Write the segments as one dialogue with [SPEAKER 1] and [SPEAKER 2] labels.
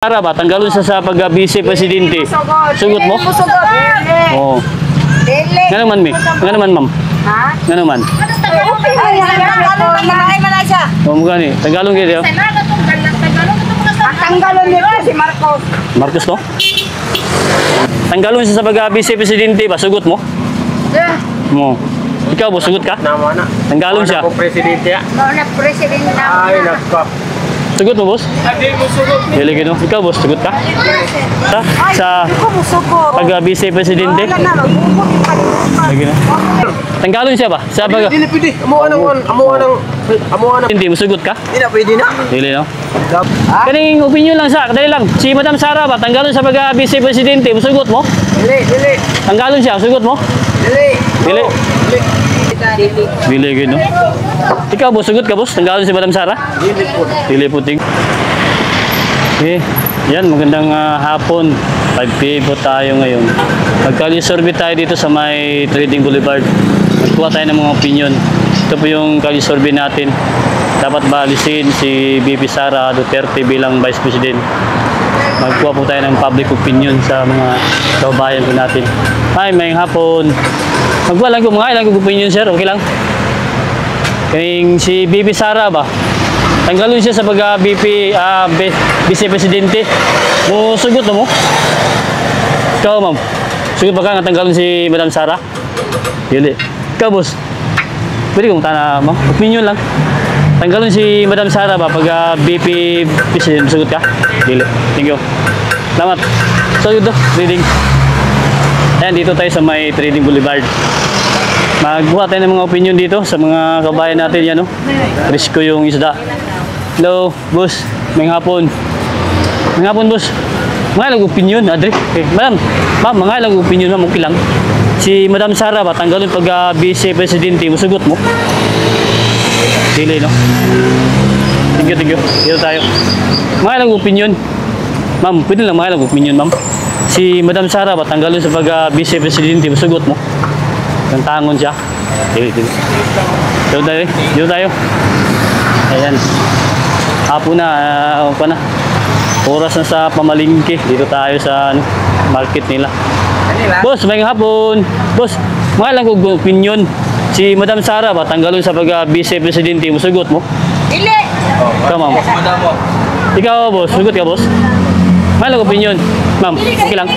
[SPEAKER 1] Sara ba, tanggalon siya sa pag-vice presidente. Sugot mo? Oo. Nga naman, Mi. Nga naman, ma'am.
[SPEAKER 2] Ha?
[SPEAKER 1] Nga naman. Oo, mga ni. Tanggalon kayo.
[SPEAKER 2] Tanggalon nito si Marcos.
[SPEAKER 1] Marcos to? Tanggalon siya sa pag-vice presidente ba? Sugot mo? Mo. Ikaw, boss, sugot ka?
[SPEAKER 3] Nama na.
[SPEAKER 1] Tanggalon siya.
[SPEAKER 3] Ako presidente ya.
[SPEAKER 2] Mga presidente na.
[SPEAKER 3] Ay, nako.
[SPEAKER 1] Sugot mo, boss?
[SPEAKER 3] Hindi mo sugot.
[SPEAKER 1] Dili gino. Ikaw, boss, sugot ka? Sa pag-vice presidente? Lagi na. Tanggalon siya ba? Sa pag...
[SPEAKER 3] Dili pwede. Amo
[SPEAKER 1] Hindi mo sugot ka?
[SPEAKER 3] Hindi na pwede na.
[SPEAKER 1] Dili, no? Kaning opinion lang sa, kadali lang. Si Madam Sara ba, tanggalon sa pag-vice presidente, musugot mo?
[SPEAKER 3] Dili.
[SPEAKER 1] Tanggalon siya, sugot mo?
[SPEAKER 3] Dili.
[SPEAKER 1] Dili. Dili, gino. Ikaw, boss, sugot ka, boss? Tanggalon si Madam Sara?
[SPEAKER 3] Dili po.
[SPEAKER 1] Dili puting. Yan, magandang hapon. 5 PM po tayo ngayon. Magkali-survey tayo dito sa may Trading Boulevard. Magkuha tayo ng mga opinion. Ito po yung kali-survey natin. Dapat ba alisin si BP Sara Duterte bilang Vice President? Magkuha po tayo ng public opinion sa mga kababayan po natin. Hi, mayang hapon. Magkuha lang ko mga ilang opinion, sir. Okay lang? Kaya si BP Sara ba? Tanggalon siya sa pag-BP Vice Presidente. Mo sugot mo? Ikaw, ma'am. Sugot ba ka nga tanggalon si Madam Sara? Dili. Ikaw, boss. Pwede kong tana, ma'am. Opinion lang. Tanggalon si Madam Sara ba pag BP President? Sugot ka? Dili. Thank you. Salamat. Sugot do. Reading. Ayan, dito tayo sa may Trading Boulevard. Magbuha tayo ng mga opinion dito sa mga kabayan natin. Yan, no? Risko yung isda. Hello, boss. Mayang hapon. Mayang hapon, boss. Mga ilang opinion, Adre. Okay. Ma'am, mga ilang opinion, ma'am. Okay lang. Si Madam Sara ba, tanggalon pag vice presidente, musugot mo? Dili, no? Thank you. Dito tayo. Mga ilang opinion. Ma'am, pwede lang mga ilang opinion, ma'am. Si Madam Sara ba, tanggalon sa pag vice presidente, musugot mo? Ang tangon siya. Dili. Dito tayo. Ayan. Hapon na, oras na sa pamalingke. Dito tayo sa market nila. Boss, may hapon. Boss, mga lang kong opinion. Si Madam Sara ba, tanggalon sa pag-vice presidente, musugot mo?
[SPEAKER 2] Dili.
[SPEAKER 1] Ikaw, ma'am. Ikaw, boss. Sugot ka, boss? Mga lang opinion. Ma'am, okay lang.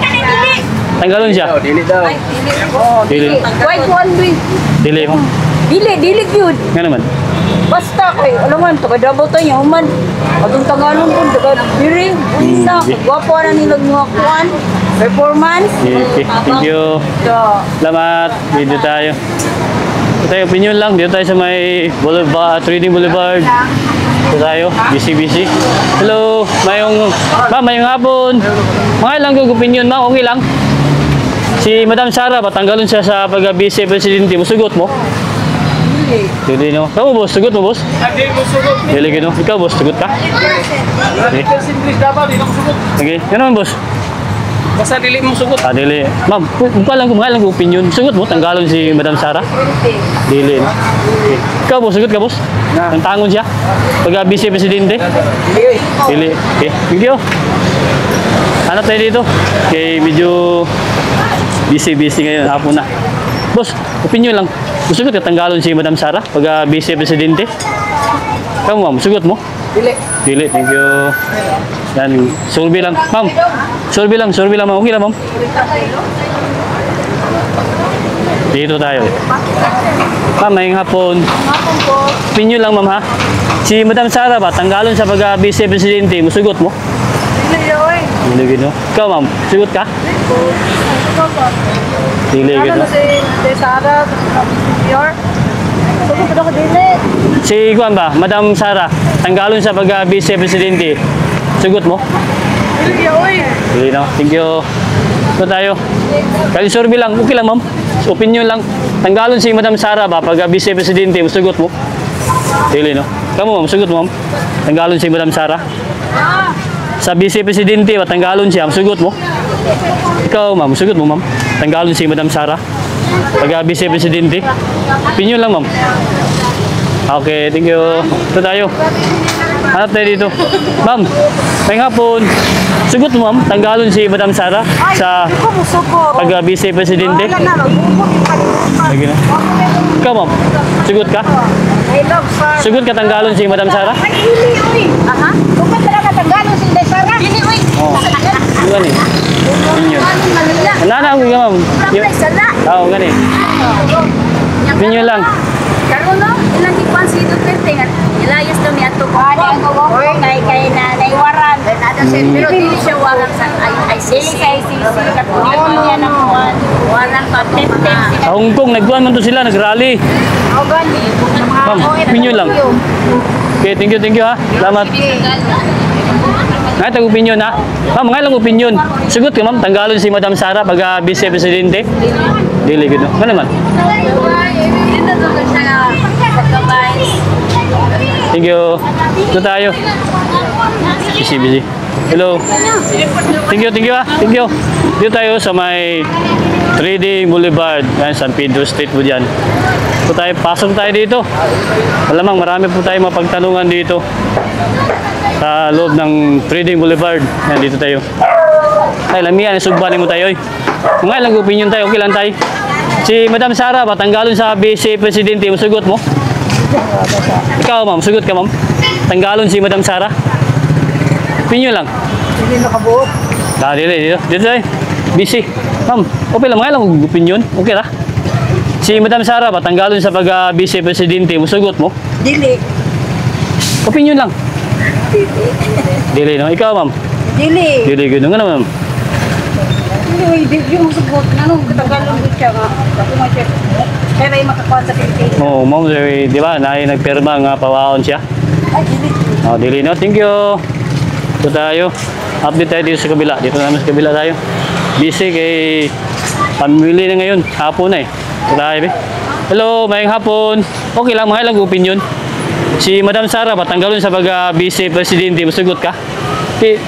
[SPEAKER 1] Tanggalon siya.
[SPEAKER 3] Dili daw.
[SPEAKER 1] Dili.
[SPEAKER 2] Why one win?
[SPEAKER 1] Dili mo.
[SPEAKER 2] Dili yun.
[SPEAKER 1] Nga naman.
[SPEAKER 2] Basta kay, alam mo, taga-double tayo yung human. Atong Tagalog po, taga-biring. Isa, gwapo na nilag mga kuwan. Performance.
[SPEAKER 1] Okay, thank you. Salamat. Dito tayo. Dito tayo, opinion lang. Dito tayo sa may Boulevard, Trading Boulevard. Dito tayo, busy. Hello, ma'am, mayong hapon. Mga ilang kong opinion, ma'am, okay lang. Si Madam Sara, patanggalon siya sa pag-vice presidente. Musugot mo? Dili, no? Kamu, boss? Sugot mo, boss?
[SPEAKER 3] Hindi mo sugot.
[SPEAKER 1] Dili, no? Ikaw, boss? Sugot ka? Okay.
[SPEAKER 3] Simple dapat, hindi ko sugot.
[SPEAKER 1] Okay. Yan naman, boss?
[SPEAKER 3] Basta dili mo sugot.
[SPEAKER 1] Dili. Ma'am, mga ilang kong opinion. Sugot mo? Tanggalon si Madam Sara? Dili, no? Okay. Ikaw, boss? Sugot ka, boss? Ang tangon siya? Pag-vice presidente? Dili. Okay. Thank you. Hanap tayo dito. Okay, medyo busy ngayon. Hapon na. Boss, opinion lang. Sugot ka tanggalon si Madam Sara pag-vice presidente? Kamu, ma'am, sugot mo? Dili. Thank you. Yan, survey lang. Ma'am, survey lang, ma'am. Okay lang, ma'am. Dito tayo. Ma'am, maying hapon. Opinion lang, ma'am, ha? Si Madam Sara ba, tanggalon sa pag-vice presidente, musugot mo? Dili, gino. Ikaw, ma'am, sugot ka? Dili, gino.
[SPEAKER 2] Si Sara,
[SPEAKER 1] Si Juan ba, Madam Sara, tanggalon sa pag-vice presidente, sugot mo? Dili, no? Thank you. Ito tayo. Kali survey lang, okay lang, ma'am. Opinion lang. Tanggalon si Madam Sara ba, pag-vice presidente, sugot mo? Dili, no? Kamu, ma'am, sugot mo, ma'am. Tanggalon si Madam Sara. Sa vice presidente, tanggalon siya, sugot mo? Ikaw, ma'am, sugot mo, ma'am. Tanggalon si Madam Sara. Pag-vice presidente. Opinion lang, ma'am. Okay, thank you. Ito tayo. Hanap tayo dito. Ma'am, may hapon. Sugot mo, ma'am. Tanggalon si Madam Sara sa
[SPEAKER 2] Ikaw mo suko.
[SPEAKER 1] pag-vice presidente.
[SPEAKER 2] Wala na, magbubot yung palimutan.
[SPEAKER 1] Lagi na. Ikaw, ma'am. Sugot ka?
[SPEAKER 2] I love sir.
[SPEAKER 1] Sugot ka tanggalon si Madam Sara?
[SPEAKER 2] Ay, hili, uy. Aha. Kung talaga Tagalog si Inday Sara. Hili, uy.
[SPEAKER 1] Oo. Gani. Pinyon.
[SPEAKER 2] Manila.
[SPEAKER 1] Nana, huwag ka, ma'am.
[SPEAKER 2] Problem sala.
[SPEAKER 1] Oo, gani. Pinyon lang.
[SPEAKER 4] Karon no, ilang ikuan si Duterte nga ilayas daw ni ato ko.
[SPEAKER 2] Uy, kay nanay waran.
[SPEAKER 4] Pero dili siya warang sa ICC. Katulad ng warang pa
[SPEAKER 1] Sa Hong Kong, nagkuhan man to sila, nag-rally.
[SPEAKER 2] O gani.
[SPEAKER 1] Ma'am, pinyon lang. Okay, thank you ha. Salamat. Ngay tag opinion ha. Ma'am, ngay lang opinion. Sugot ka ma'am, tanggalon si Madam Sara pag vice presidente. Dili gud. Ano naman?
[SPEAKER 4] Dito to siya pagkabay.
[SPEAKER 1] Thank you. Ito tayo. Busy. Hello. Thank you ha. Thank you. Dito tayo sa may Trading Boulevard. Yan, San Pedro Street po dyan. Ito tayo, pasok tayo dito. Alamang marami po tayo mapagtanungan dito. Sa loob ng Trading Boulevard. Yan, dito tayo. Ay, lamihan, sugbanin mo tayo. Kung nga lang opinion tayo, okay lang tayo. Si Madam Sara, tanggalon sa vice presidente, masugot mo? Ikaw, ma'am, sugot ka, ma'am. Tanggalon si Madam Sara. Opinion lang.
[SPEAKER 2] Hindi nakabuot.
[SPEAKER 1] Dito tayo. Busy. Ma'am, okay lang, mga lang opinion. Okay lah. Si Madam Sara, tanggalon sa pag-vice presidente, masugot mo?
[SPEAKER 2] Dili.
[SPEAKER 1] Opinion lang. Dili, no? Ikaw, ma'am.
[SPEAKER 2] Dili.
[SPEAKER 1] Dili, gano'n nga ma'am.
[SPEAKER 2] Dili, uy, yung sugot. Nanong Tagalog siya nga. Ako nga siya. Kaya may makakuha sa Pilipinas.
[SPEAKER 1] Oo, ma'am, di ba? Nagpirma nga pawaon siya.
[SPEAKER 2] Ay, dili.
[SPEAKER 1] Oh, dili, no? Thank you. Ito tayo. Update tayo dito sa kabila. Dito naman sa kabila tayo. Busy kay pamili na ngayon. Hapon na eh. Ito tayo, be. Hello, mayang hapon. Okay lang, mga ilang opinion. Si Madam Sara, tanggalon sa pag-vice presidente, masugot ka?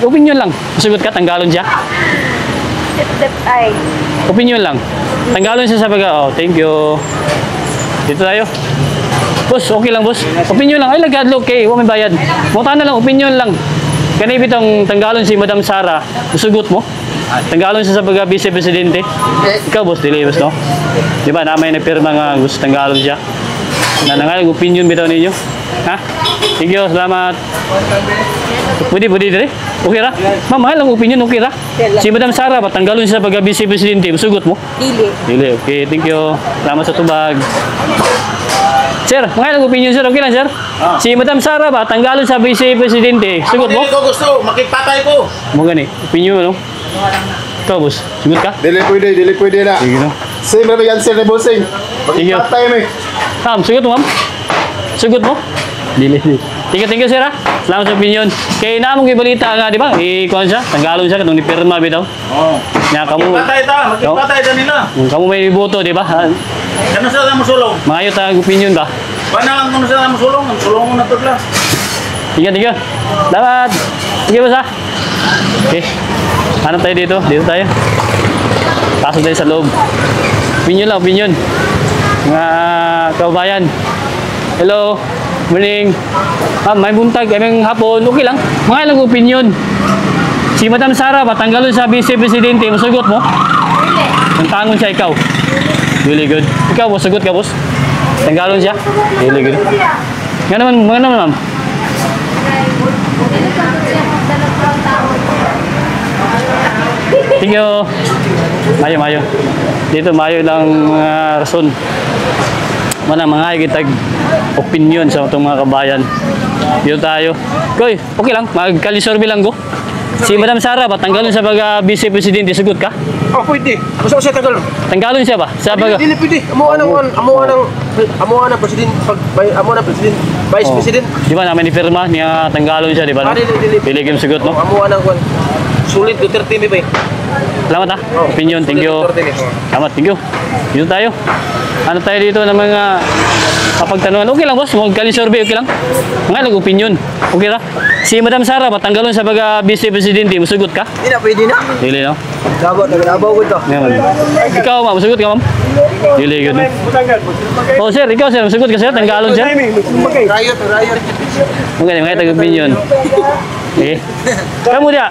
[SPEAKER 1] Opinion lang. Masugot ka, tanggalon siya?
[SPEAKER 2] Ay.
[SPEAKER 1] Opinion lang. Tanggalon siya sa oh, thank you. Dito tayo. Boss, okay lang, boss. Opinion lang. Ay, lagadlo, okay. Huwag may bayad. Muta na lang, opinion lang. Kanipit ang tanggalon si Madam Sara, masugot mo? Tanggalon siya sa pag-vice presidente? Ikaw, boss, dili, boss, no? Di ba, namay nagpirma nga gusto tanggalon siya? Nanangal, opinion bitaw ninyo? Ha? Thank you, salamat. Pwede dire? Okay ra? Ma'am, mahal ang opinion, okay ra? Si Madam Sara, tanggalon siya sa pag-vice presidente, masugot mo?
[SPEAKER 2] Dili.
[SPEAKER 1] Dili, okay, thank you. Salamat sa tubag. Sir, mahal ang opinion, sir, okay lang, sir? Si Madam Sara tanggalon sa vice presidente, sugot mo?
[SPEAKER 3] Hindi ko gusto, makipatay ko.
[SPEAKER 1] Mo gani, opinion mo, no? Ikaw, boss, sugot ka?
[SPEAKER 5] Dili pwede na.
[SPEAKER 1] Sige, no?
[SPEAKER 5] Same na yan sir ni Bossing.
[SPEAKER 1] Sige.
[SPEAKER 5] Magpatay mo eh.
[SPEAKER 1] Ma'am, sugot mo, ma'am? Sugot mo? Dili. Thank you, sir, ha? Salamat sa opinion. Kaya namong ibalita nga, di ba? Ikuan siya, tanggalon siya, katong nipirma, bitaw.
[SPEAKER 3] Oo.
[SPEAKER 1] Nga, kamu,
[SPEAKER 3] Makipatay ta nila.
[SPEAKER 1] kamu may boto, di ba?
[SPEAKER 3] Kano sa mo sulong?
[SPEAKER 1] Maayo tayong opinion ba?
[SPEAKER 3] Bana ang sa mo sulong, ang sulong mo na to lang.
[SPEAKER 1] Tiga. Salamat. Sige, boss, ha? Okay. Hanap tayo dito. Dito tayo. Pasok tayo sa loob. Opinion lang, opinion. Mga kababayan. Hello. Morning. Ma'am, may buntag. May hapon. Okay lang. Mga ilang opinion. Si Madam Sara, tanggalon sa vice presidente. Masugot mo? Ang tangon siya, ikaw. Really good. Ikaw, boss. Sugot ka, boss. Tanggalon siya. Really good. Nga naman, ma'am. Thank you. Mayo. Dito mayo lang rason. Mana mga kitag opinion sa itong mga kabayan. Dito tayo. Koy, okay lang. Magkalisorbe lang go. Si Madam Sara, tanggalon sa pag-vice presidente, sugot ka?
[SPEAKER 3] Oh, pwede. Gusto ko siya tagal.
[SPEAKER 1] Tanggalon siya ba? Sa pag
[SPEAKER 3] Dili pwede. Amuan ng president, vice president.
[SPEAKER 1] Di ba naman ni-firma niya tanggalon siya, di ba?
[SPEAKER 3] Ah, dili.
[SPEAKER 1] Piligim sugot, no?
[SPEAKER 3] Amuan ng kwan. Sulit Duterte mi ba?
[SPEAKER 1] Salamat ha. Opinion, thank you.
[SPEAKER 3] Sulit Duterte.
[SPEAKER 1] Salamat, thank you. Dito tayo. Ano tayo dito ng mga kapagtanungan? Okay lang, boss. Magkali survey, okay lang. Mga opinion. Okay ra? Si Madam Sara ba tanggalon sa pagka Vice Presidente, musugot ka?
[SPEAKER 3] Hindi na, pwede na.
[SPEAKER 1] Dili no?
[SPEAKER 3] Naglabaw ko ito.
[SPEAKER 1] Ngayon. Ikaw ma'am, musugot ka ma'am? Dili gud. Oh sir, ikaw sir, musugot ka sir, tanggalon sir.
[SPEAKER 3] Riot.
[SPEAKER 1] Okay, mga tag opinion. Eh. Kamu dia.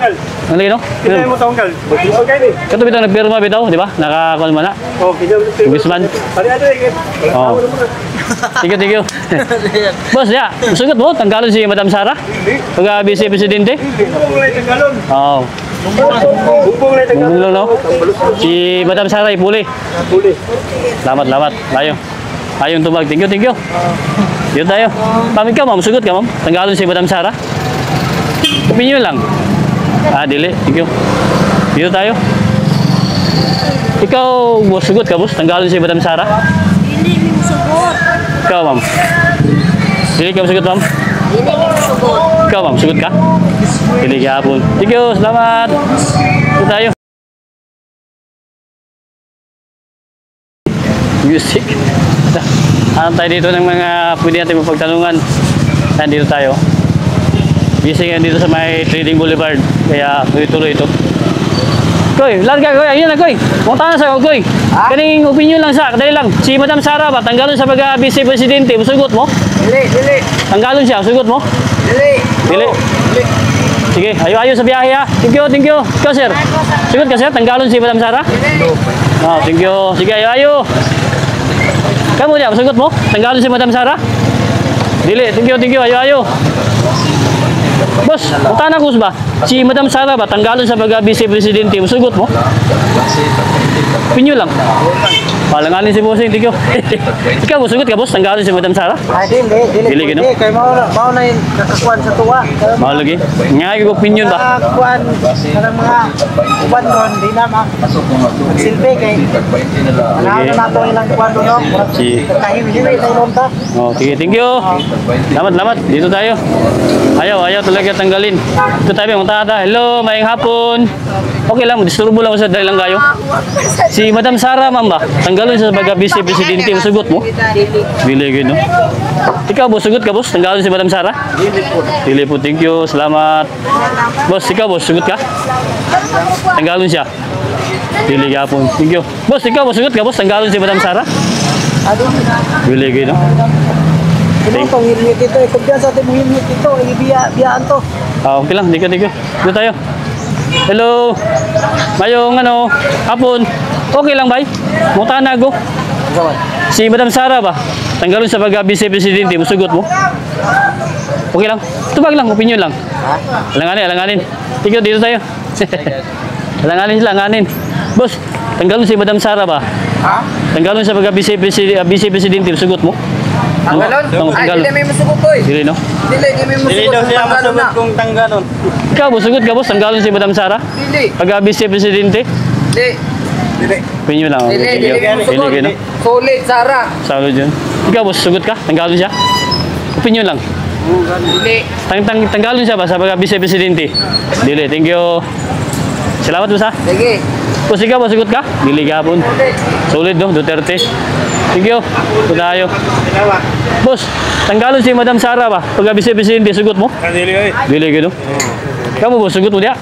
[SPEAKER 1] Ang lino?
[SPEAKER 6] Kaya mo tanggal. Okay ni.
[SPEAKER 1] Kato bitaw nagpirma bitaw, di ba? Nakakalma na.
[SPEAKER 6] Oh, kaya mo.
[SPEAKER 1] Congressman.
[SPEAKER 6] Ada ikit.
[SPEAKER 1] Oh. Thank you. Boss, ya, musugot mo, tanggalon si Madam Sara? Pagka Vice Presidente?
[SPEAKER 6] Bubong lang tanggalon.
[SPEAKER 1] Oo.
[SPEAKER 6] Bubong lang tanggalon.
[SPEAKER 1] Bumulong no? Si Madam Sara ipuli.
[SPEAKER 6] Puli.
[SPEAKER 1] Lamat. Layo. Ayong tumag. Thank you. Yun tayo. Ma'am, ikaw ma'am, sugot ka ma'am. Tanggalon si Madam Sara. Opinion lang. Dili. Thank you. Dito tayo. Ikaw, boss, sugot ka boss. Tanggalon si Madam Sara.
[SPEAKER 4] Dili mo sugot.
[SPEAKER 1] Ikaw ma'am. Dili ka sugot ma'am.
[SPEAKER 4] Dili mo sugot.
[SPEAKER 1] Ikaw ma'am, sugot ka. Dili ka hapon. Thank you. Salamat. Dito tayo. Music. Alam tayo dito ng mga pwede natin mapagtanungan. Dito tayo. Busy ngayon dito sa may Trading Boulevard. Kaya tuloy-tuloy ito. Koy, larga Koy. Ayun na Koy. Punta na sa Koy. Kaning opinion lang sa. Kadali lang. Si Madam Sara ba? Tanggalon sa pagka-Vice Presidente. Musugot mo?
[SPEAKER 3] Dili.
[SPEAKER 1] Tanggalon siya. Musugot mo? Dili. Sige. Ayo sa biyahe ha. Thank you. Ikaw sir. Sugot ka sir. Tanggalon si Madam Sara? Oh, thank you. Sige. Ayo. Kamu dia, musugot mo? Tanggalon si Madam Sara? Dili, thank you, ayo. Boss, utana ko ba? Si Madam Sara ba, tanggalon sa pagka-Vice Presidente, musugot mo? Pinyo lang. Palanganin si bossing, thank you. Ikaw, musugot ka boss, tanggalon si Madam Sara? Dili, gino?
[SPEAKER 3] Kaya mau na yung nakakuan sa tuwa.
[SPEAKER 1] Mahal lagi. Nga, yung opinion ba?
[SPEAKER 3] Nakakuan sa mga kuan doon, di na silbi kay ano na ito ilang kuan doon, no?
[SPEAKER 1] Si...
[SPEAKER 3] Kahimili tayo nung ta.
[SPEAKER 1] Oh, sige, thank you. Lamat. Dito tayo. Ayaw talaga tanggalin. Ito tayo, mga tata. Hello, mayang hapon. Okay lang, disturbo lang ako sa dahil lang kayo. Si Madam Sara, ma'am ba? Tanggalin sa pagka-Vice Presidente, sugot mo? Dili, gino. Ikaw, boss, sugot ka, boss? Tanggalin si Madam Sara? Dili po, thank you. Salamat. Boss, ikaw, boss, sugot ka? Tanggalin siya. Dili ka po. Thank you. Boss, ikaw, boss, sugot ka, boss? Tanggalin si Madam Sara? Dili, gino.
[SPEAKER 3] Ito pang hilmit ito, ikabyan sa ating hilmit ito, ibiyaan to.
[SPEAKER 1] Okay lang, dika. Dito tayo. Hello. Mayong hapon. Okay lang, bay? Muta na ako. Si Madam Sara ba? Tanggalon sa pagka-Vice Presidente, musugot mo? Okay lang. Tubag lang, opinion lang. Alanganin. Ikaw, dito tayo. Alanganin. Boss, tanggalon si Madam Sara ba? Tanggalon sa pagka-Vice Presidente, musugot mo?
[SPEAKER 3] Tanggalon? Dili may masugot ko eh.
[SPEAKER 1] Dili, no?
[SPEAKER 3] Dili may masugot na.
[SPEAKER 6] Kung tanggalon.
[SPEAKER 1] Ikaw, musugot ka, boss? Tanggalon si Madam Sara?
[SPEAKER 3] Dili.
[SPEAKER 1] Pagka-Vice Presidente?
[SPEAKER 3] Dili.
[SPEAKER 1] Opinion lang.
[SPEAKER 3] Dili may masugot.
[SPEAKER 1] Dili, no?
[SPEAKER 3] Solid, Sara.
[SPEAKER 1] Salud yun. Ikaw, boss, sugot ka? Tanggalon siya? Opinion lang.
[SPEAKER 3] Dili.
[SPEAKER 1] Tanggalon siya ba sa pagka-Vice Presidente? Dili, thank you. Salamat, boss ha.
[SPEAKER 3] Sige.
[SPEAKER 1] Boss, ikaw, boss, sugot ka? Dili gapon. Solid, no? Duterte. Thank you. Ito tayo. Boss, tanggalon si Madam Sara ba? Pagka-Vice Presidente, sugot mo?
[SPEAKER 6] Dili ay.
[SPEAKER 1] Dili, gano? Kamu, boss, sugot mo diya?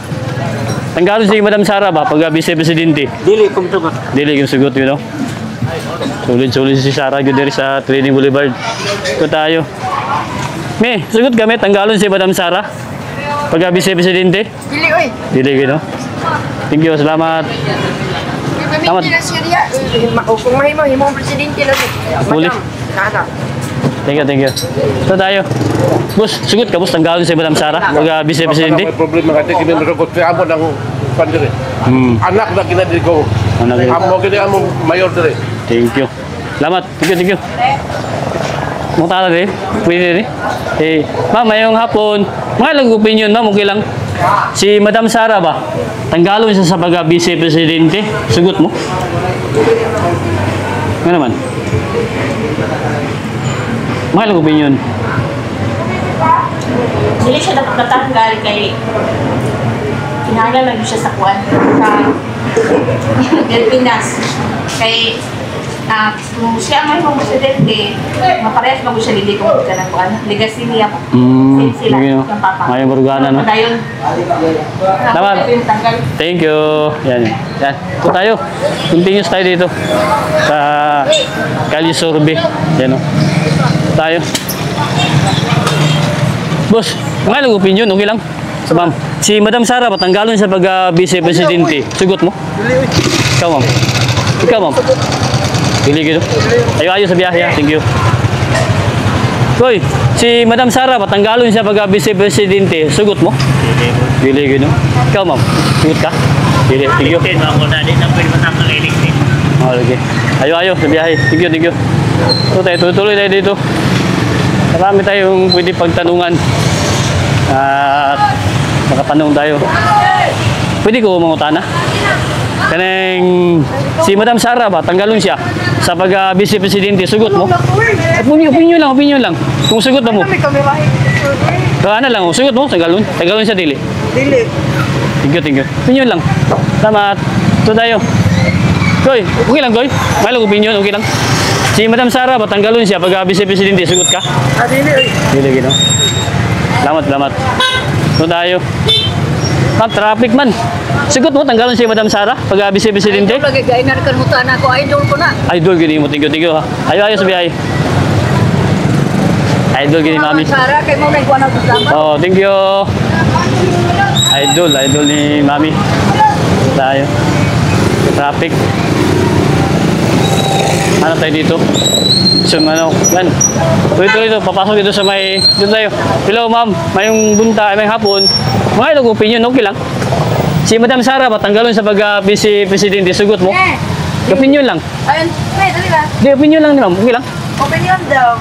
[SPEAKER 1] Tanggalon si Madam Sara ba? Pagka-Vice Presidente?
[SPEAKER 6] Dili kumto ba?
[SPEAKER 1] Dili, yung sugot, you know? Solid si Sara yun diri sa Trading Boulevard. Ito tayo. Me, sugot kami, tanggalon si Madam Sara. Pagka-Vice Presidente.
[SPEAKER 3] Dili oy.
[SPEAKER 1] Dili, gano? Thank you, salamat. Salamat.
[SPEAKER 3] Kung mahimo himong presidente lang.
[SPEAKER 1] Huli.
[SPEAKER 3] Nada.
[SPEAKER 1] Thank you. Ito tayo. Boss, sugot ka, boss, tanggalon si Madam Sara. Pagka-Vice Presidente.
[SPEAKER 7] May problema kasi kini nagkot sa amo ng pandiri. Anak na kinadiri ko.
[SPEAKER 1] Anak na.
[SPEAKER 7] Amo kini amo mayor dire.
[SPEAKER 1] Thank you. Salamat. Thank you. Mutala rin. Pwede rin. Ma'am, mayong hapon. Mga lang opinion, ma'am, okay lang. Si Madam Sara ba? Tanggalon siya sa pagka-Vice Presidente. Sugot mo? Ano naman? Mga lang opinion.
[SPEAKER 4] Dili siya dapat natanggal kay kinahanglan lang siya sa kuan sa Pilipinas. Kay kung siya may mga presidente, maparehas mag siya hindi kung ka ng buwan. Legacy niya. Sila,
[SPEAKER 1] sige, no?
[SPEAKER 4] yung papa.
[SPEAKER 1] Ngayon, Burgana, no?
[SPEAKER 4] Padayon.
[SPEAKER 1] Tama. Thank you. Yan. Yan. Ito tayo. Continuous tayo dito. Sa Kalye Sorbe. Yan, no? Ito tayo. Boss, mga lang opinion, okay lang? Ma'am, si Madam Sara, patanggalon sa pag-vice-presidente. Sugot mo? Ikaw, ma'am. Ikaw, ma'am. Pili gitu. Ayo sa biyahe, ha? Thank you. Hoy, si Madam Sara, patanggalon siya pag-vice-presidente. Sugot mo? Pili gitu. Ikaw, ma'am. Sugot ka? Pili. Thank you. Oh, okay. Ayo sa biyahe. Thank you. So, tayo, tuloy tayo dito. Marami tayong pwede pagtanungan. At makatanong tayo. Pwede ko mangutana? Kaneng si Madam Sara ba, tanggalon siya sa pag-vice-presidente, sugot mo? Opinion lang. Kung sugot ba mo? Ano lang, sugot mo, tanggalon siya, dili. Thank you. Opinion lang. Tama. Ito tayo. Koy, okay lang, Koy. May lang opinion, okay lang. Si Madam Sara ba, tanggalon siya pag-vice-presidente, sugot ka? Dili, gino. Salamat. Ito tayo. Traffic man. Sugot mo, tanggalon si Madam Sara pag-vice-presidente.
[SPEAKER 2] Lagi gainar kan mutan ako, idol ko na.
[SPEAKER 1] Idol gini mo, thank you ha. Ayo sa biyahe. Idol gini mami.
[SPEAKER 2] Sara kay mo nang kuan ako.
[SPEAKER 1] Oh, thank you. Idol ni mami. Tayo. Traffic. Ano tayo dito? So, yan. Tuloy dito, papasok dito sa dito tayo. Hello, ma'am. Mayong bunta, may hapon. Mga ilang opinion, okay lang. Si Madam Sara, patanggalon sa pag-vice-presidente, sugot mo? Opinion lang.
[SPEAKER 4] Ayun, dali ba?
[SPEAKER 1] Di, opinion lang, ma'am. Okay lang.
[SPEAKER 4] Opinion daw.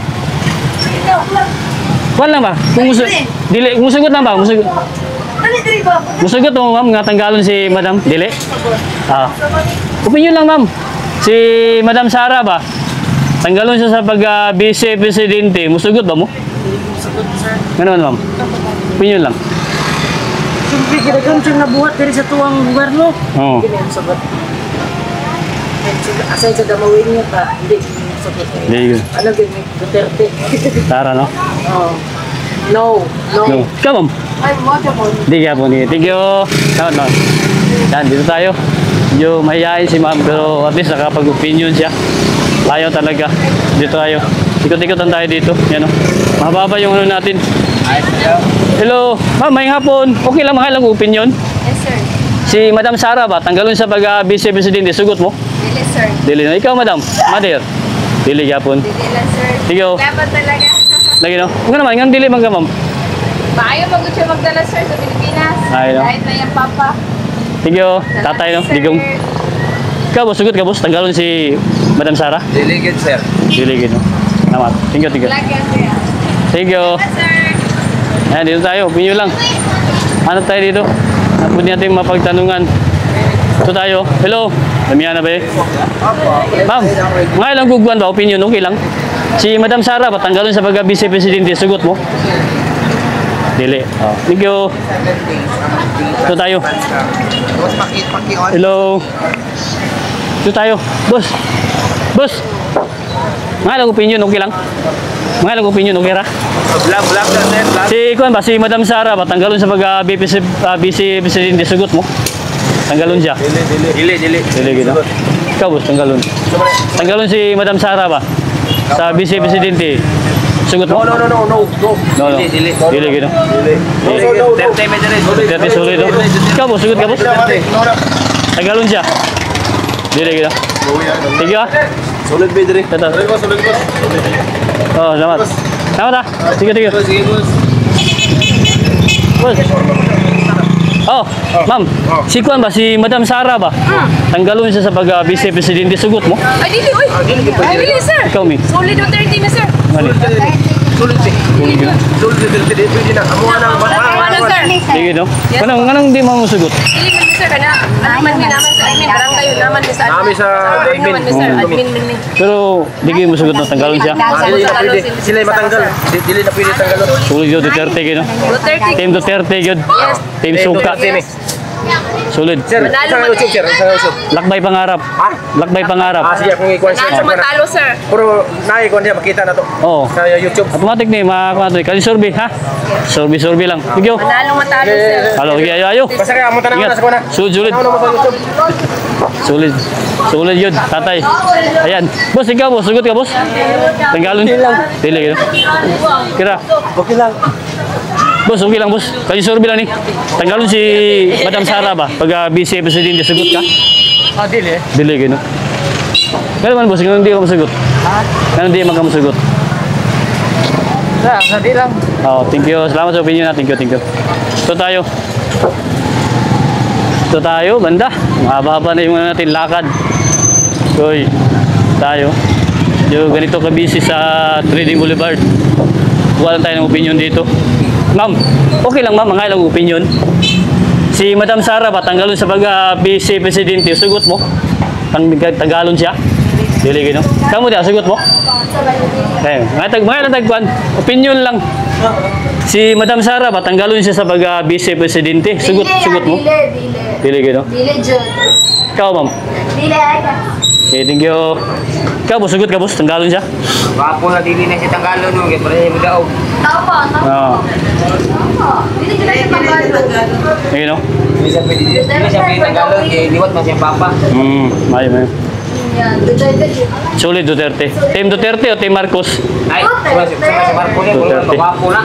[SPEAKER 1] Kuan lang ba? Kung sugot lang ba?
[SPEAKER 4] Dali ba?
[SPEAKER 1] Musugot mo, ma'am, nga tanggalon si Madam. Dili? Opinion lang, ma'am. Si Madam Sara ba? Tanggalon siya sa pag-vice-presidente. Musugot ba mo?
[SPEAKER 3] Musugot, sir.
[SPEAKER 1] Ano, ma'am? Opinion lang.
[SPEAKER 3] Siyempre, ginagamit yung nabuhat diri sa tuwang gobyerno.
[SPEAKER 1] Oo.
[SPEAKER 3] Hindi na yung sagot. Asay sa damawin niya pa, hindi yung sagot.
[SPEAKER 1] Hindi yun.
[SPEAKER 3] Ano ganyan, Duterte.
[SPEAKER 1] Tara, no?
[SPEAKER 3] Oh. No.
[SPEAKER 1] No. Ikaw, ma'am?
[SPEAKER 3] Ay, mo po.
[SPEAKER 1] Hindi ka po niya. Thank you. No. Yan, dito tayo. Medyo mahihayin si ma'am, pero at least nakapag-opinion siya. Ayaw talaga. Dito tayo. Ikot-ikotan tayo dito. Yan, o. Mahaba yung ano natin. Hello. Ma'am, may hapon. Okay lang, mga ilang opinion.
[SPEAKER 4] Yes, sir.
[SPEAKER 1] Si Madam Sara ba, tanggalon sa pag-vice-presidente, sugot mo?
[SPEAKER 4] Dili, sir.
[SPEAKER 1] Dili na. Ikaw, Madam? Mother? Dili, yapon.
[SPEAKER 4] Dili lang, sir.
[SPEAKER 1] Sige, o.
[SPEAKER 4] Dapat talaga.
[SPEAKER 1] Lagi, no? Nga naman, nga dili man ka, ma'am.
[SPEAKER 4] Maayo mag siya magdala, sir, sa Pilipinas.
[SPEAKER 1] Ay, no?
[SPEAKER 4] Kahit na yung papa.
[SPEAKER 1] Sige, o. Tatay, no?
[SPEAKER 4] Sir.
[SPEAKER 1] Digong. Ikaw, boss, sugot ka, boss? Tanggalon si Madam Sara?
[SPEAKER 7] Diligid, sir.
[SPEAKER 1] Dili, no? Salamat. Thank you.
[SPEAKER 4] Lagi yan, sir.
[SPEAKER 1] Thank you.
[SPEAKER 4] Yes, sir.
[SPEAKER 1] Ayan, dito tayo. Opinion lang. Ano tayo dito? Pwede natin mapagtanungan. Ito tayo. Hello. Damihan na ba eh? Ma'am, mga ilang guguan ba? Opinion, okay lang. Si Madam Sara, patanggalon sa pagka-vice-presidente. Sugot mo? Dili. Oh. Thank you. Ito tayo. Hello. Ito tayo. Boss. Mga ilang opinion, okay lang. Mga ilang opinion, okay ra?
[SPEAKER 7] Vlog, sir.
[SPEAKER 1] Si Kuan ba, si Madam Sara ba, tanggalon sa pag-vice-presidente, sugot mo? Tanggalon siya.
[SPEAKER 7] Dili.
[SPEAKER 1] Dili gito. Ikaw, boss, tanggalon. Tanggalon si Madam Sara ba? Sa vice-presidente. Sugot mo?
[SPEAKER 7] No.
[SPEAKER 1] No.
[SPEAKER 7] Dili.
[SPEAKER 1] Dili gito.
[SPEAKER 7] Terte, may dili.
[SPEAKER 1] Dati sulit, no? Ikaw, boss, sugot ka, boss? Tanggalon siya. Dili gito. Sige, ah.
[SPEAKER 7] Sulit, may dili.
[SPEAKER 1] Tata. Oh, salamat. Salamat, ah. Sige. Boss. Oh, ma'am. Si Kuan ba, si Madam Sara ba? Tanggalon siya sa pag-vice-presidente. Sugot mo?
[SPEAKER 4] Ay, dili, uy. Ay, dili, sir.
[SPEAKER 1] Ikaw, mi.
[SPEAKER 4] Solid o 30 na, sir.
[SPEAKER 1] Mali.
[SPEAKER 7] Sulit, pwede na. Amo na
[SPEAKER 4] Ano, sir?
[SPEAKER 1] Sige, no? Kanang di mo sugot.
[SPEAKER 4] Dili man, sir. Naman din naman sa admin. Parang kayo naman din sa admin.
[SPEAKER 7] Namin sa admin.
[SPEAKER 4] Naman din, sir. Admin din.
[SPEAKER 1] Pero di kayo mo sugot na tanggalon siya.
[SPEAKER 7] Dili na pwede. Sila yung matanggal. Dili na pwede tanggalon.
[SPEAKER 1] Sulit yun, Duterte, no?
[SPEAKER 4] Duterte.
[SPEAKER 1] Team Duterte, yun.
[SPEAKER 4] Yes.
[SPEAKER 1] Team Suka.
[SPEAKER 7] Duterte,
[SPEAKER 1] Solid.
[SPEAKER 6] Sir, sa YouTube, sir. Sa YouTube.
[SPEAKER 1] Lakbay pangarap.
[SPEAKER 6] Ha?
[SPEAKER 1] Lakbay pangarap.
[SPEAKER 6] Sige, kung ikuha siya.
[SPEAKER 4] Nanalo matalo, sir.
[SPEAKER 6] Puro naikuha niya, makita na to.
[SPEAKER 1] Oo.
[SPEAKER 6] Sa YouTube.
[SPEAKER 1] Automatic ni, mga kali sorbe, ha? Sorbe lang. Thank you.
[SPEAKER 4] Manalo matalo, sir.
[SPEAKER 1] Halo, okay, ayo.
[SPEAKER 6] Basta kaya, amunta na ako
[SPEAKER 1] Ingat.
[SPEAKER 6] na sa kuna.
[SPEAKER 1] Sulit.
[SPEAKER 6] Ano mo sa YouTube?
[SPEAKER 1] Solid. Solid yun, tatay. Ayan. Boss, ikaw, boss. Sugot ka, boss? Tanggalon. Dili, yun. Kira.
[SPEAKER 6] Okay lang.
[SPEAKER 1] Boss, okay lang, boss. Kali sorbe lang ni. Tanggalon si Madam Sara ba? Pag vice presidente, sugot ka?
[SPEAKER 6] Ah, dili.
[SPEAKER 1] Dili, gano. Kaya man, boss, ganun di ka masugot. Ganun di man ka masugot.
[SPEAKER 6] Sa di lang.
[SPEAKER 1] Oh, thank you. Salamat sa opinion na. Thank you, thank you. Ito tayo. Ito tayo, banda. Mahaba-haba na yung natin lakad. Uy, tayo. Yung ganito ka-busy sa Trading Boulevard. Kuha lang tayo ng opinion dito. Ma'am, okay lang ma'am, mga ilang opinion. Si Madam Sara ba, tanggalon sa pag-vice presidente, sugot mo? Tanggalon siya? Dili gino. Kamu dia sugot mo? Mga ilang tagpuan, opinion lang. Si Madam Sara ba, tanggalon siya sa pag-vice presidente, sugot mo? Dili gino.
[SPEAKER 4] Dili, Jud.
[SPEAKER 1] Ikaw ma'am.
[SPEAKER 4] Dili, ay.
[SPEAKER 1] Okay, thank you. Ikaw boss, sugot ka boss, tanggalon siya?
[SPEAKER 6] Wapo na dili na siya tanggalon no, kaya pala niya daog.
[SPEAKER 4] Tao pa, tao.
[SPEAKER 1] Oo.
[SPEAKER 4] Dili, dili siya tanggalon.
[SPEAKER 1] Ayun no?
[SPEAKER 6] Hindi siya pwede tanggalon, kaya liwat man siya papa.
[SPEAKER 1] Mayo.
[SPEAKER 4] Yan, Duterte.
[SPEAKER 1] Solid Duterte. Team Duterte o Team Marcos?
[SPEAKER 6] Ay, sama si Marco niya, puro
[SPEAKER 1] Duterte.
[SPEAKER 6] wapo na.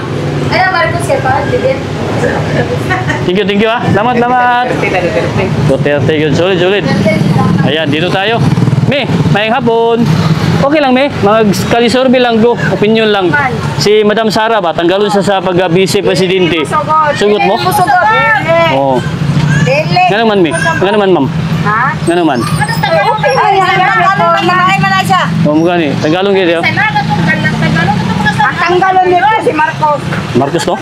[SPEAKER 4] Ay, Marcos siya pa, Duterte.
[SPEAKER 1] Thank you ah. Salamat. Duterte yun. Solid. Ayan, dito tayo. Me, mayang hapon. Okay lang, me. Mag-kalisorbe lang go. Opinion lang. Si Madam Sara ba, tanggalon siya sa pag-vice presidente. Sugot mo? Oo.
[SPEAKER 2] Dili.
[SPEAKER 1] Nga naman, me. Nga naman, ma'am.
[SPEAKER 2] Ha?
[SPEAKER 1] Nga naman.
[SPEAKER 2] Ay, ay, man siya.
[SPEAKER 1] O, mga ni. Tanggalon kayo.
[SPEAKER 2] Tanggalon nito si Marcos.
[SPEAKER 1] Marcos, no?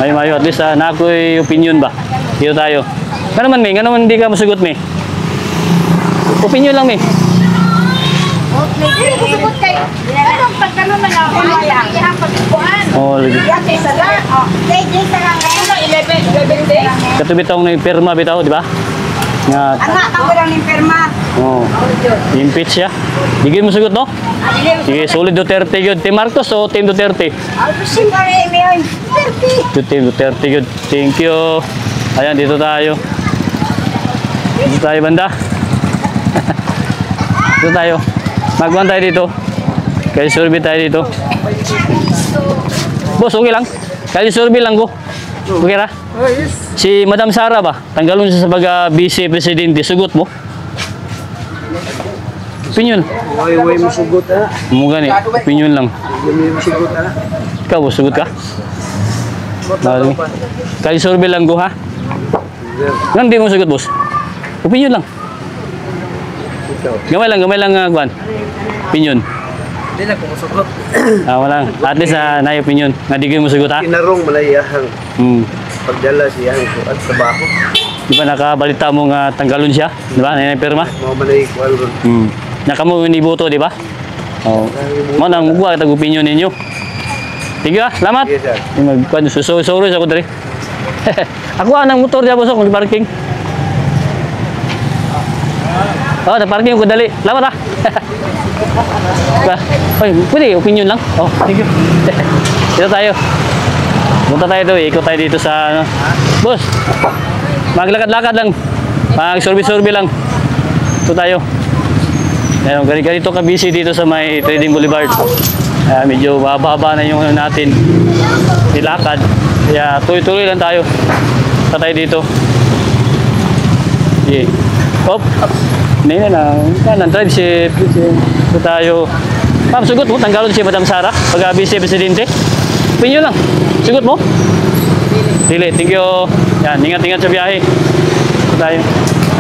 [SPEAKER 1] Mayo. At least, na ako'y opinion ba? Dito tayo. Nga naman, me. Nga naman hindi ka masugot, me. Opinion lang, me. Oh, lagi. Katubi taong nagpirma bitaw, di ba? Nga,
[SPEAKER 2] Anak, ako lang yung perma.
[SPEAKER 1] oh, impeach siya. Hindi mo sugot, no? Sige, solid Duterte yun. Team Marcos o Team Duterte? Team Duterte yun. Thank you. Ayan, dito tayo. Dito tayo, banda. Dito tayo. Magwan tayo dito. Kaya survey tayo dito. Boss, okay lang. Kaya survey lang ko. Okay ra? Si Madam Sara ba? Tanggalon siya sa pag-vice presidente. Sugot mo? Opinion.
[SPEAKER 6] Way mo sugot ha.
[SPEAKER 1] Mukha ni. Opinion lang.
[SPEAKER 6] Way mo sugot ha.
[SPEAKER 1] Ikaw, boss, sugot ka? Kaya survey lang ko, ha? Nga hindi mo sugot, boss. Opinion lang. Gamay lang, Juan. Opinion.
[SPEAKER 6] Hindi na kung sugot.
[SPEAKER 1] Wala. At least, na opinion. Nga di kayo mo sugot, ha?
[SPEAKER 6] Kinarong malayahang pagdala siyang at trabaho.
[SPEAKER 1] Di ba nakabalita mo nga tanggalon siya? Di ba? Nanay-pirma?
[SPEAKER 6] Mga malay ko alon.
[SPEAKER 1] Nakamo iniboto, di ba? Oo. Mo nang mugwa tag opinion ninyo. Sige, salamat.
[SPEAKER 6] Yes, sir.
[SPEAKER 1] Sorry ako diri. Ako anang motor diya bosok mag parking. Oh, na parking ko dali. Salamat ah. Oy, pwede opinion lang. Oh, thank you. Dito tayo. Punta tayo doon, ikot tayo dito sa ano. Boss. Maglakad-lakad lang. Mag-survey lang. Ito tayo. Ayun, ganito ka busy dito sa may Trading Boulevard. Medyo bababa na yung ano natin. Nilakad. Kaya tuloy-tuloy lang tayo. Punta tayo dito. Yeah. Hop. Ngayon na. Yan, drive shift. Ito tayo. Ma'am, sugot mo. Tanggalon si Madam Sara. Pag-vice presidente. Opinion lang. Sugot mo? Dili. Thank you. Yan, ingat-ingat sa biyahe. Ito tayo.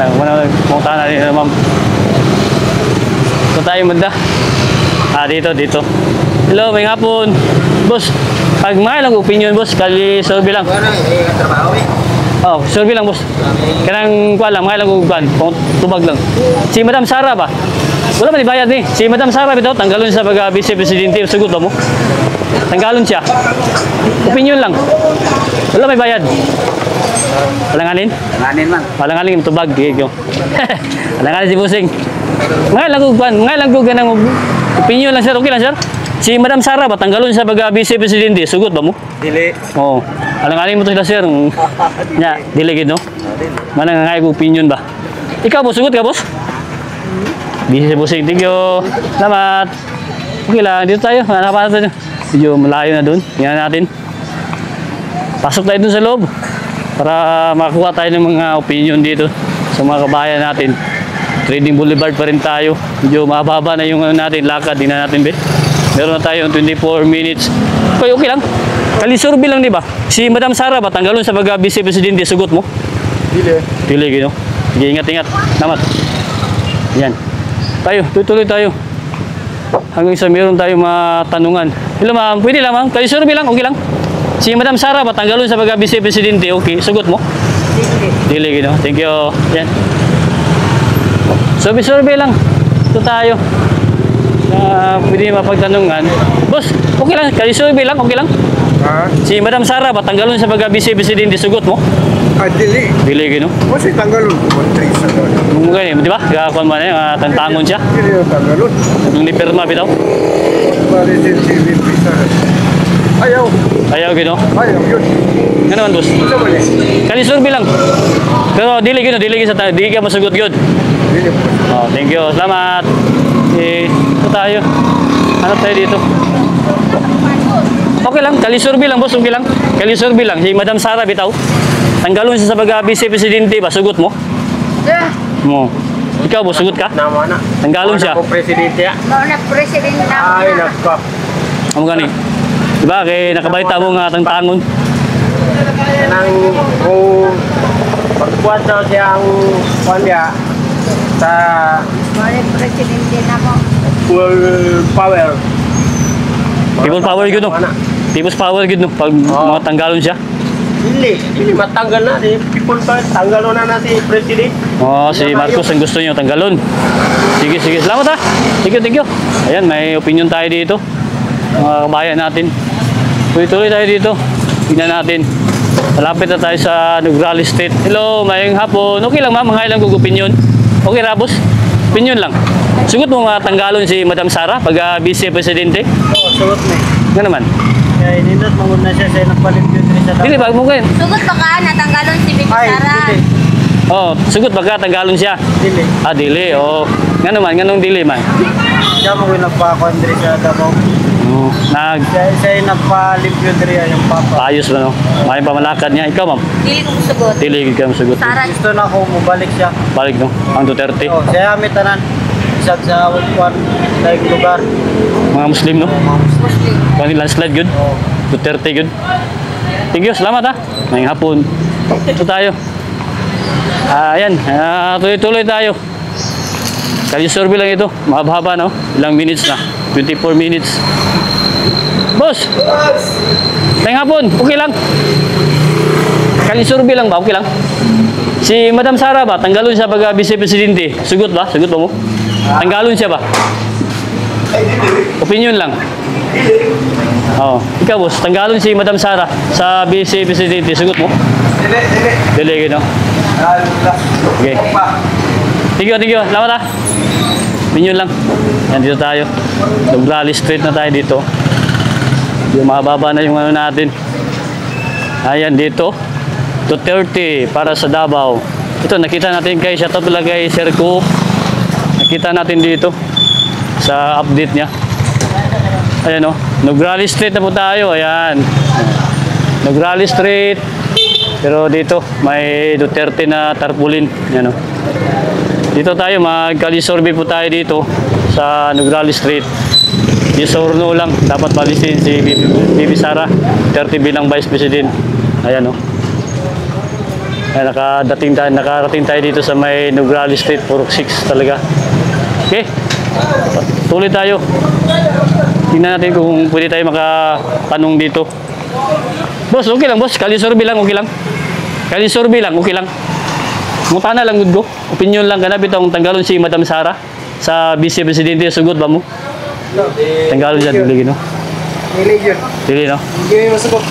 [SPEAKER 1] Ayun, pumunta na rin ma'am. Ito tayo manda. Dito. Hello, may hapon. Boss, pag may lang opinion, boss, kali survey lang. Oh, survey lang, boss. Kanang kuha lang, may lang kuhan. Tubag lang. Si Madam Sara ba? Wala man ibayad ni. Si Madam Sara bitaw, tanggalon sa pag-vice presidente. Sugot mo? Tanggalon siya. Opinion lang. Wala may bayad. Alanganin?
[SPEAKER 6] Tanganin man.
[SPEAKER 1] Alanganin tubag. Gigo. Alanganin si Busing. Ngayon lang ko ganang opinion lang sir. Okay lang sir. Si Madam Sara ba tanggalon sa Vice Presidente? Sugot ba mo?
[SPEAKER 6] Dili.
[SPEAKER 1] Oo. Alanganin mo to sila sir. Nya, dili gid no. Manang ngay ko opinion ba? Ikaw boss, sugot ka boss? Busy si Busing. Thank you. Salamat. Okay lang, dito tayo. Hanapan natin. Medyo malayo na dun. Tingnan natin. Pasok tayo dun sa loob para makakuha tayo ng mga opinion dito sa mga kabayan natin. Trading Boulevard pa rin tayo. Medyo mababa na yung ano natin, lakad. Tingnan natin, be. Meron na tayong 24 minutes. Okay, okay lang. Kalisurbi lang, di ba? Si Madam Sara ba tanggalon sa Vice Presidente? Sugot mo?
[SPEAKER 5] Dili.
[SPEAKER 1] Dili, gino. Sige, ingat-ingat. Salamat. Yan. Tayo, tutuloy tayo. Hanggang sa meron tayong matanungan. Hello ma'am, pwede lang ma'am. Kalisurbi lang, okay lang. Si Madam Sara ba tanggalon sa Vice Presidente? Okay, sugot mo? Dili, gino. Thank you. Yan. Survey lang. Ito tayo. Pwede mapagtanungan. Boss, okay lang. Kalisurvey lang, okay lang.
[SPEAKER 5] Ha?
[SPEAKER 1] Si Madam Sara ba tanggalon sa Vice Presidente? Sugot mo?
[SPEAKER 5] Dili.
[SPEAKER 1] Dili, gino.
[SPEAKER 5] Kasi tanggalon ko mo sa doon.
[SPEAKER 1] Kung ganyan, di ba? Gagawin mo na yun, tantangon siya.
[SPEAKER 5] Dili yung tanggalon.
[SPEAKER 1] Yung nipirma, bitaw.
[SPEAKER 5] Bali din si Visa. Ayaw.
[SPEAKER 1] Ayaw, gino.
[SPEAKER 5] Ayaw yun.
[SPEAKER 1] Nga naman, boss.
[SPEAKER 5] Ano ba niya?
[SPEAKER 1] Kalisurvey lang. Pero dili, gino. Dili sa tayo. Dili ka masugot, good.
[SPEAKER 5] Dili po.
[SPEAKER 1] Oh, thank you. Salamat. Ito tayo. Ano tayo dito? Okay lang. Kalisurvey lang, boss. Okay lang. Kalisurvey lang. Si Madam Sara, bitaw. Tanggalon siya sa Vice Presidente ba? Sugot mo? Mo. Ikaw, boss, sugot ka?
[SPEAKER 6] Nama na.
[SPEAKER 1] Tanggalon siya.
[SPEAKER 6] Ako presidente ya.
[SPEAKER 2] Mga president na
[SPEAKER 6] Ay, nagka.
[SPEAKER 1] Ano gani? Diba? Kaya nakabalita mo nga tantangon.
[SPEAKER 6] Nang kung pagbuhat daw siyang kanya sa
[SPEAKER 2] mga presidente na mo.
[SPEAKER 6] full power.
[SPEAKER 1] People's power good no? People's power good no? Pag mga tanggalon siya.
[SPEAKER 6] Hindi matanggal na. People power, tanggalon na si president.
[SPEAKER 1] Oh, si Marcos ang gusto niyo tanggalon. Sige, sige. Salamat ha. Thank you. Ayan, may opinion tayo dito. Mga kabayan natin. Tuloy-tuloy tayo dito. Tingnan natin. Malapit na tayo sa Nograles Street. Hello, mayang hapon. Okay lang ma'am, mga ilang opinion. Okay, Rabos? Opinion lang. Sugot mo mga tanggalon si Madam Sara pag Vice Presidente?
[SPEAKER 3] Oo, sugot na eh.
[SPEAKER 1] Nga naman.
[SPEAKER 3] Kaya inindot, mangod na siya nagpalit yun rin sa
[SPEAKER 1] Dili ba mo kayo?
[SPEAKER 2] Sugot pa ka, natanggalon si Bibi
[SPEAKER 3] Ay,
[SPEAKER 2] Sara.
[SPEAKER 3] dili.
[SPEAKER 1] Oh, sugot ba ka tanggalon siya?
[SPEAKER 3] Dili.
[SPEAKER 1] Ah, dili. Oh. Nga naman, nganong dili man.
[SPEAKER 3] Siya mo yung nagpa-con rin sa Davao.
[SPEAKER 1] Oh,
[SPEAKER 3] Siya yung nagpa-limpyo rin yung papa.
[SPEAKER 1] ayos ba no? May pamalakad niya. Ikaw ma'am,
[SPEAKER 2] Dili ko sugot.
[SPEAKER 1] dili ka sugot.
[SPEAKER 2] Sara,
[SPEAKER 3] Gusto na ako mabalik siya.
[SPEAKER 1] Balik no? Ang Duterte.
[SPEAKER 3] Oo, siya kami tanan. Isag sa Wagpuan, daig lugar.
[SPEAKER 1] Mga Muslim no?
[SPEAKER 2] Muslim.
[SPEAKER 1] Kung landslide good.
[SPEAKER 3] Oo.
[SPEAKER 1] Duterte good. Thank you. Salamat ha. Ngayong hapon. Ito tayo. Ayan. Tuloy-tuloy tayo. Kali-survey lang ito. Mahaba no? Ilang minutes na. 24 minutes. Boss! Ngayong hapon. Okay lang. Kali-survey lang ba? Okay lang. Si Madam Sara ba? Tanggalon siya pag Vice Presidente. Sugot ba? Sugot ba mo? Tanggalon siya ba? Opinion lang. Oo. Ikaw boss, tanggalon si Madam Sara sa Vice Presidente. Sugot mo? Dili, no? Okay. Thank you. Salamat ha. Opinion lang. Yan, dito tayo. Nograles Street na tayo dito. Yung mababa na yung ano natin. Ayan, dito. 230 para sa Davao. Ito, nakita natin kay shoutout talaga kay Sir Cook. Nakita natin dito sa update niya. Ayan o, Nograles Street na po tayo. Ayan. Nograles Street. Pero dito, may Duterte na tarpaulin. Ayan o. Dito tayo, magkalisurvey po tayo dito sa Nograles Street. Yung sa Urno lang, dapat balisin si Bibi Sara, Duterte bilang Vice President. Ayan o. Ay, nakarating tayo dito sa may Nograles Street, Purok 6 talaga. Okay, tuloy tayo. Tingnan natin kung pwede tayo makatanong dito. Boss, okay lang boss, kalisurvey lang, okay lang. Kalisurvey lang, okay lang. Muta na lang good go. Opinion lang ganap itong tanggalon si Madam Sara sa Vice Presidente. Sugod ba mo? Tanggalon siya, dili no?
[SPEAKER 3] Religion.
[SPEAKER 1] Dili no?
[SPEAKER 3] Hindi mo masugot.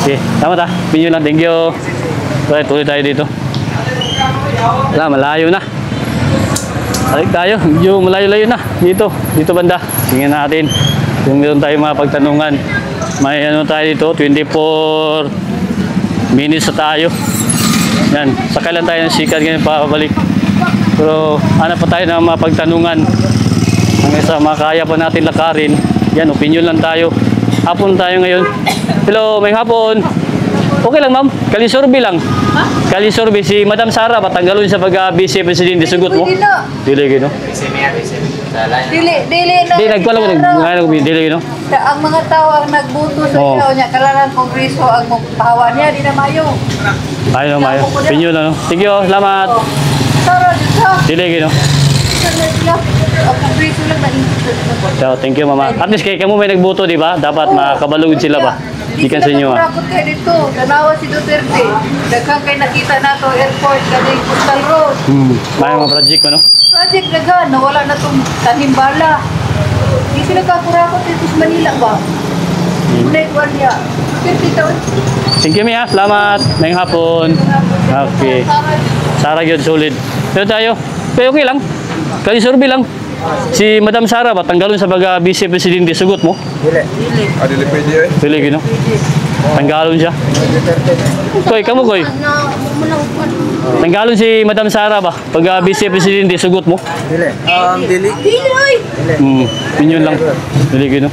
[SPEAKER 1] Okay, tama ta. Opinion lang, thank you. Okay, tuloy tayo dito. Wala, malayo na. Balik tayo. Medyo malayo-layo na. Dito banda. Tingnan natin. Kung meron tayo mga pagtanungan. May ano tayo dito, 24 minutes na tayo. Yan, sakay lang tayo ng sikat ngayon pabalik. Pero hanap pa tayo ng mga pagtanungan. Hanggang sa makaya pa natin lakarin. Yan, opinion lang tayo. Hapon tayo ngayon. Hello, may hapon. Okay lang ma'am, kalisorbe lang.
[SPEAKER 2] Ha?
[SPEAKER 1] Kalisorbe, si Madam Sara, patanggalon sa pag-vice president, sugot mo?
[SPEAKER 2] Pwede na.
[SPEAKER 1] Dili, gino?
[SPEAKER 2] Dili na.
[SPEAKER 1] Di, nagpala ko, dili, gino?
[SPEAKER 2] Ang mga tao ang nagbuto sa
[SPEAKER 1] Oo.
[SPEAKER 2] iyo niya, kalalang kongreso ang magpahawa niya, di na mayo.
[SPEAKER 1] Ayun, mayo. Opinion, ano? Thank you, salamat.
[SPEAKER 2] Tara, dito.
[SPEAKER 1] Dili, gino?
[SPEAKER 2] Ang kongreso lang na
[SPEAKER 1] So, thank you, mama. At least kayo mo may nagboto, di ba? Dapat makabalugod sila ba? Ikan sa inyo,
[SPEAKER 2] Hindi kayo dito. Tanawa si Duterte. Daghang kayo nakita na to airport, galing Coastal Road.
[SPEAKER 1] May mga project, ano?
[SPEAKER 2] Project daghan, nawala na itong tanimbala. Hindi sila kakurakot dito sa Manila ba? Unay kuwan niya. 50 taon.
[SPEAKER 1] Thank you, Mia. Salamat. May hapon. Okay. Sara yun, solid. Pero tayo, pero okay lang. Kalisorbe lang. Si Madam Sara, tanggalon sa pag-vice presidente, sugot mo?
[SPEAKER 5] Adili pwede eh.
[SPEAKER 1] Dili, gino? Tanggalon siya. Koy, kamo koy. Tanggalon si Madam Sara ba? Pag-vice presidente, sugot mo?
[SPEAKER 3] Dili.
[SPEAKER 1] Pinyon lang. Dili, gino?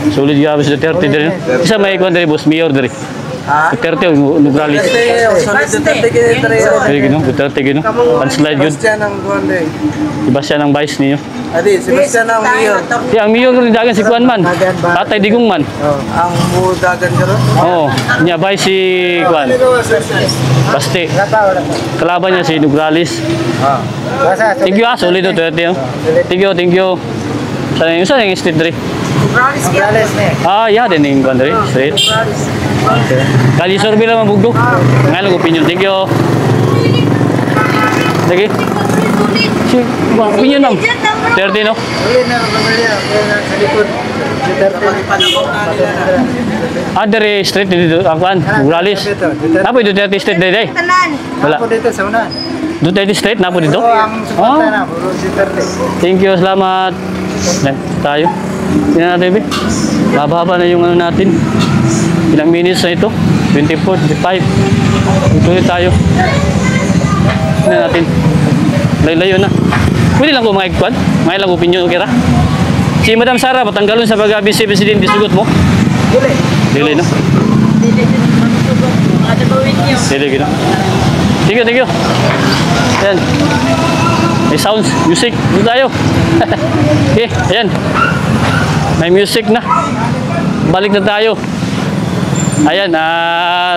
[SPEAKER 1] Solid gabi sa Duterte din. Isa may kwan diri, boss, mayor diri. Duterte, Nograles. Dili, gino? Duterte, gino? Landslide yun.
[SPEAKER 3] Sebastian ang Guande.
[SPEAKER 1] Iba siya ng vice niyo.
[SPEAKER 3] Adi, Sebastian ang mayor.
[SPEAKER 1] Ang mayor rin dagan si Kuan man. Tatay Digong man.
[SPEAKER 3] Ang mudagan ka ron.
[SPEAKER 1] Oo. Niya vice si Kuan. Baste.
[SPEAKER 3] Wala pa.
[SPEAKER 1] Kalaban niya si Nograles.
[SPEAKER 3] Basta,
[SPEAKER 1] Thank you, solid to Duterte. Thank you. Saan yung street diri?
[SPEAKER 3] Morales na
[SPEAKER 1] Yeah, din yung Kuan diri, street. Kali sorbe lang mabugdo. Ngayon opinion. Thank you. Lagi. Si, opinion ma'am. 30 no?
[SPEAKER 3] Uli na, pamilya. Sa likod.
[SPEAKER 1] Diri street dito, Kuan, Nograles. Napo Duterte street diri. Wala.
[SPEAKER 3] Ako dito sa unan.
[SPEAKER 1] Duterte street napo dito?
[SPEAKER 3] Oo, ang suporta na. Puro si Duterte.
[SPEAKER 1] Thank you, salamat. Yan, tayo. Tingnan natin, Bebe. Mahaba na yung ano natin. Ilang minutes na ito? 24, 25. Tuloy tayo. Tingnan natin. Layo na. Pwede lang ko mga igkwan. May lang opinion, okay ra? Si Madam Sara, patanggalon sa pag-vice president, sugot mo? Dili, no? Dili, gino. Thank you. Ayan. May sounds, music. Dito tayo. Okay, ayan. May music na. Balik na tayo. Ayan,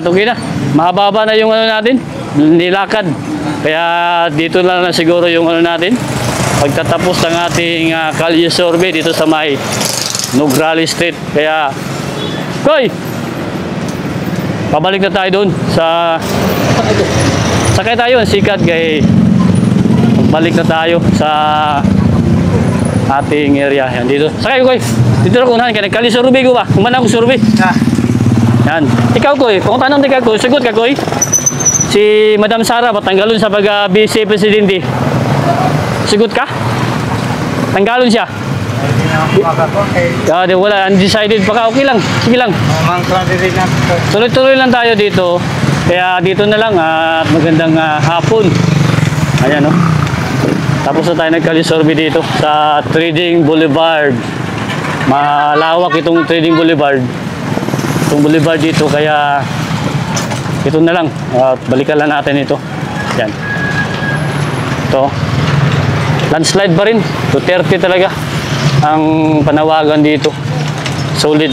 [SPEAKER 1] okay na. Mahaba na yung ano natin. Nilakad. Kaya dito lang na siguro yung ano natin. Pagtatapos ng ating kalye survey dito sa may Nograles Street. Kaya, Koy! Pabalik na tayo doon sa... Sakay tayo, sikat kay... Balik na tayo sa ating area. Yan, dito. Sakay ko, Koy. Dito na kunahan. Kaya nagkali survey ko ba? Kumana ko survey. Yan. Ikaw, Koy. Kung tanong ikaw, Koy. Sagot ka, Koy. Si Madam Sara, patanggalon sa pag-vice presidente. Sagot ka? Tanggalon siya. Wala. Undecided pa ka. Okay lang. Sige lang. Tuloy-tuloy lang tayo dito. Kaya dito na lang at magandang hapon. Ayan, no? Tapos na tayo nagkalisorbe dito sa Trading Boulevard. Malawak itong Trading Boulevard. Itong boulevard dito, kaya ito na lang. Balikan lang natin ito. Yan. Ito. Landslide pa rin. Duterte talaga ang panawagan dito. Solid.